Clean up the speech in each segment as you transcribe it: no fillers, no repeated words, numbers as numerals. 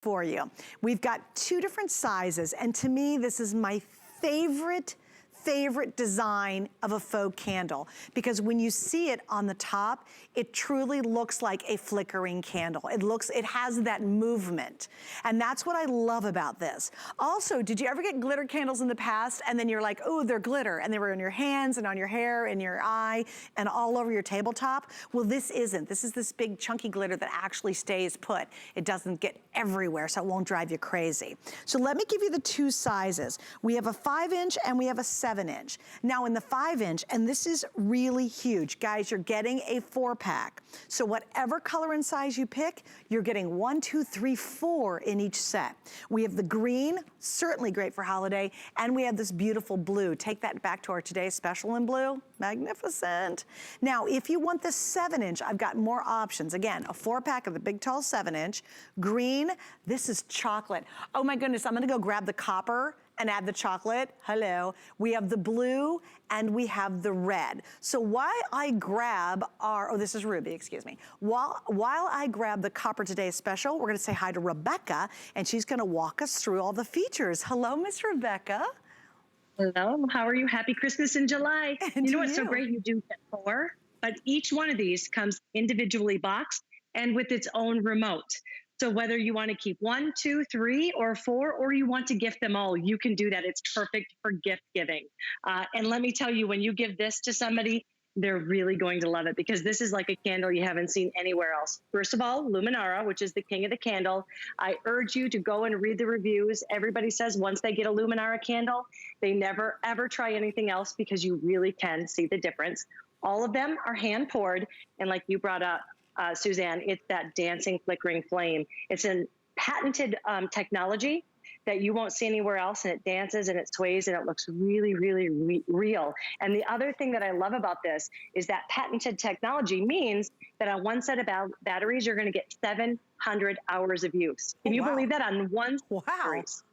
for you. We've got 2 different sizes, and to me, this is my favorite design of a faux candle, because when you see it on the top, it truly looks like a flickering candle. It has that movement, and that's what I love about this. Also, did you ever get glitter candles in the past and then you're like, oh, they're glitter, and they were in your hands and on your hair and your eye and all over your tabletop? Well, this isn't. This is this big chunky glitter that actually stays put. It doesn't get everywhere, so it won't drive you crazy. So let me give you the 2 sizes. We have a 5-inch and we have a 7-inch. Now in the 5-inch, and this is really huge, guys, you're getting a 4-pack. So whatever color and size you pick, you're getting 1, 2, 3, 4 in each set. We have the green, certainly great for holiday, and we have this beautiful blue. Take that back to our today's special in blue. Magnificent. Now, if you want the 7-inch, I've got more options. Again, a 4-pack of the big tall 7-inch. Green, this is chocolate. Oh my goodness, I'm gonna go grab the copper and add the chocolate. Hello. We have the blue and we have the red. So while I grab our, oh, this is ruby, excuse me. While I grab the Copper Today Special, we're gonna say hi to Rebecca, and she's gonna walk us through all the features. Hello, Miss Rebecca. Hello, how are you? Happy Christmas in July. And you know what's so great? You do get 4, but each one of these comes individually boxed and with its own remote. So whether you want to keep 1, 2, 3, or 4, or you want to gift them all, you can do that. It's perfect for gift giving. And let me tell you, when you give this to somebody, they're really going to love it, because this is like a candle you haven't seen anywhere else. First of all, Luminara, which is the king of the candle. I urge you to go and read the reviews. Everybody says once they get a Luminara candle, they never ever try anything else, because you really can see the difference. All of them are hand poured, and like you brought up, Suzanne, it's that dancing, flickering flame. It's a patented technology that you won't see anywhere else, and it dances and it sways and it looks really, really real. And the other thing that I love about this is that patented technology means that on one set of batteries, you're gonna get 700 hours of use. Can you believe that on one series?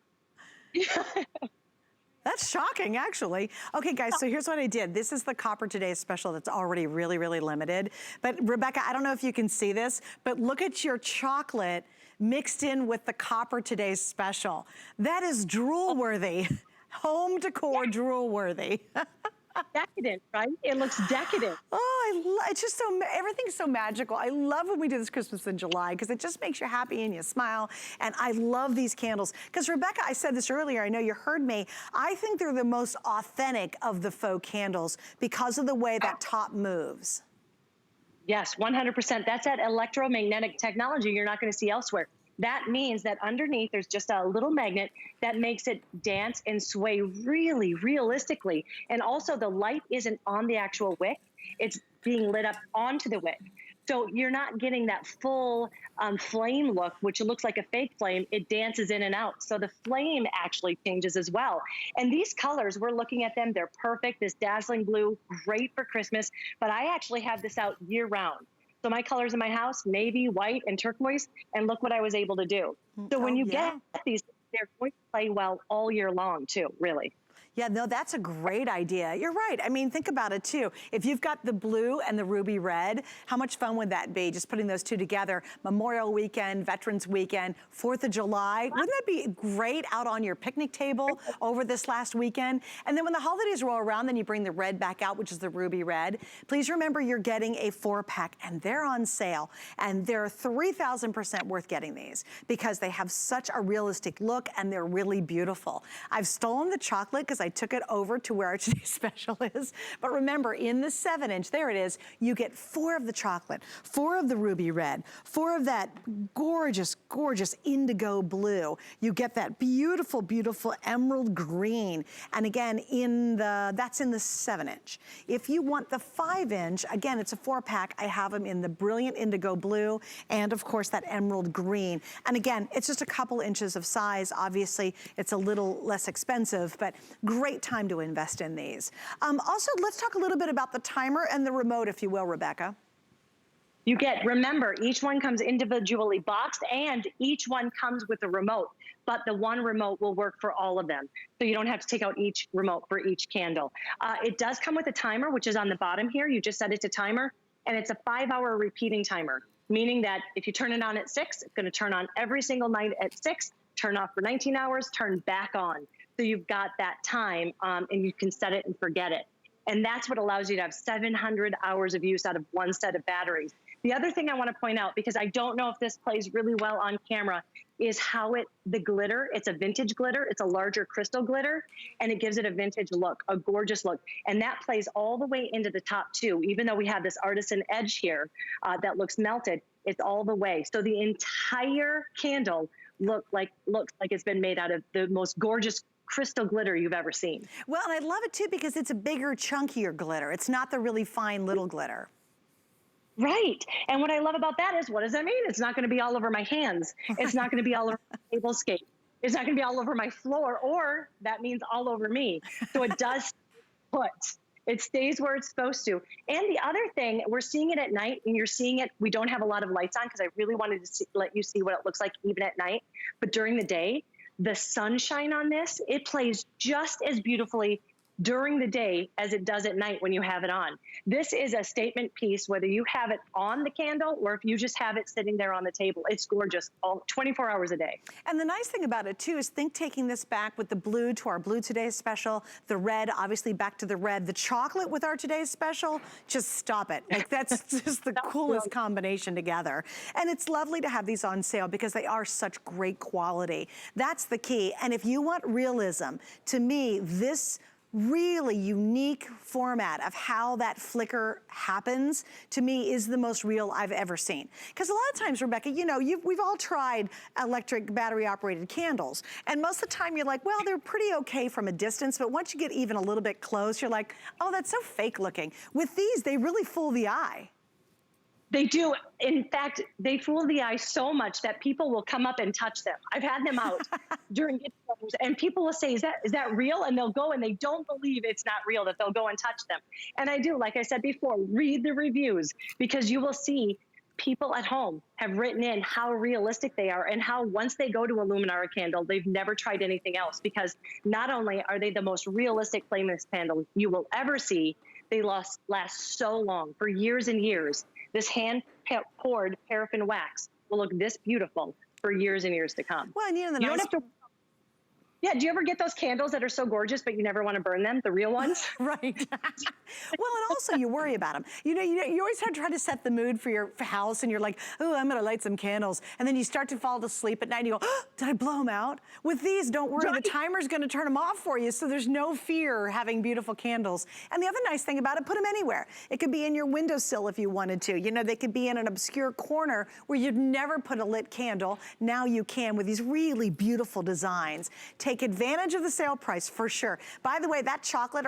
That's shocking, actually. Okay, guys, so here's what I did. This is the Copper Today Special that's already really, really limited. But Rebecca, I don't know if you can see this, but look at your chocolate mixed in with the Copper Today Special. That is drool-worthy. Home decor drool-worthy. Decadent, right? It looks decadent. Oh, it's just so, everything's so magical. I love when we do this Christmas in July, because it just makes you happy and you smile. And I love these candles. Because Rebecca, I said this earlier, I know you heard me. I think they're the most authentic of the faux candles because of the way that top moves. Yes, 100%. That's that electromagnetic technology you're not going to see elsewhere. That means that underneath there's just a little magnet that makes it dance and sway really realistically. And also the light isn't on the actual wick, it's being lit up onto the wick. So you're not getting that full flame look, which looks like a fake flame. It dances in and out. So the flame actually changes as well. And these colors, we're looking at them, they're perfect. This dazzling blue, great for Christmas, but I actually have this out year round. So my colors in my house, navy, white, and turquoise, and look what I was able to do. So when you get these, they're going to play well all year long too, really. Yeah, no, that's a great idea. You're right. I mean, think about it too. If you've got the blue and the ruby red, how much fun would that be? Just putting those two together. Memorial weekend, Veterans weekend, 4th of July. Wouldn't that be great out on your picnic table over this last weekend? And then when the holidays roll around, then you bring the red back out, which is the ruby red. Please remember you're getting a 4-pack, and they're on sale. And they're 3,000% worth getting these, because they have such a realistic look and they're really beautiful. I've stolen the chocolate because I took it over to where our today's special is. But remember, in the 7-inch, there it is, you get 4 of the chocolate, 4 of the ruby red, 4 of that gorgeous, gorgeous indigo blue. You get that beautiful, beautiful emerald green. And again, that's in the 7-inch. If you want the 5-inch, again, it's a 4-pack. I have them in the brilliant indigo blue and, of course, that emerald green. And again, it's just a couple inches of size. Obviously, it's a little less expensive, but great time to invest in these. Also, let's talk a little bit about the timer and the remote, if you will, Rebecca. You remember, each one comes individually boxed and each one comes with a remote, but the one remote will work for all of them. So you don't have to take out each remote for each candle. It does come with a timer, which is on the bottom here. You just set it to timer, and it's a 5-hour repeating timer. meaning that if you turn it on at 6, it's going to turn on every single night at 6, turn off for 19 hours, turn back on. So you've got that time, and you can set it and forget it. And that's what allows you to have 700 hours of use out of one set of batteries. The other thing I want to point out, because I don't know if this plays really well on camera, is how the glitter, it's a vintage glitter, it's a larger crystal glitter, and it gives it a vintage look, a gorgeous look. And that plays all the way into the top too. Even though we have this artisan edge here that looks melted, it's all the way. So the entire candle looks like it's been made out of the most gorgeous crystal glitter you've ever seen. Well, and I love it too because it's a bigger, chunkier glitter. It's not the really fine little glitter. Right. And what I love about that is, what does that mean? It's not going to be all over my hands. It's not going to be all over my tablescape. It's not going to be all over my floor, or that means all over me. So it does put. It stays where it's supposed to. And the other thing, we're seeing it at night, and you're seeing it. We don't have a lot of lights on because I really wanted to let you see what it looks like even at night. But during the day, the sunshine on this, it plays just as beautifully during the day as it does at night when you have it on. This is a statement piece, whether you have it on the candle or if you just have it sitting there on the table. It's gorgeous, all 24 hours a day. And the nice thing about it too is think taking this back with the blue to our blue today's special, the red, obviously back to the red, the chocolate with our today's special, just stop it. Like that's just the coolest combination together. And it's lovely to have these on sale because they are such great quality. That's the key. And if you want realism, to me, this really unique format of how that flicker happens, to me, is the most real I've ever seen. Because a lot of times, Rebecca, you know, we've all tried electric battery-operated candles, and most of the time you're like, well, they're pretty okay from a distance, but once you get even a little bit close, you're like, oh, that's so fake looking. With these, they really fool the eye. They do. In fact, they fool the eye so much that people will come up and touch them. I've had them out during get togethers, and people will say, is that real? And they'll go, and they don't believe it's not real, that they'll go and touch them. And I do, like I said before, read the reviews, because you will see people at home have written in how realistic they are and how once they go to a Luminara candle, they've never tried anything else, because not only are they the most realistic flameless candle you will ever see, they last so long, for years and years. This hand-poured paraffin wax will look this beautiful for years and years to come. Well, and you know, you don't have to. Yeah, do you ever get those candles that are so gorgeous, but you never want to burn them, the real ones? Right. Well, and also you worry about them. You know, you always have to try to set the mood for your house, and you're like, oh, I'm going to light some candles. And then you start to fall asleep at night, and you go, oh, did I blow them out? With these, don't worry, the timer's going to turn them off for you, so there's no fear having beautiful candles. And the other nice thing about it, put them anywhere. It could be in your windowsill if you wanted to. You know, they could be in an obscure corner where you'd never put a lit candle. Now you can with these really beautiful designs. Take advantage of the sale price for sure. By the way, that chocolate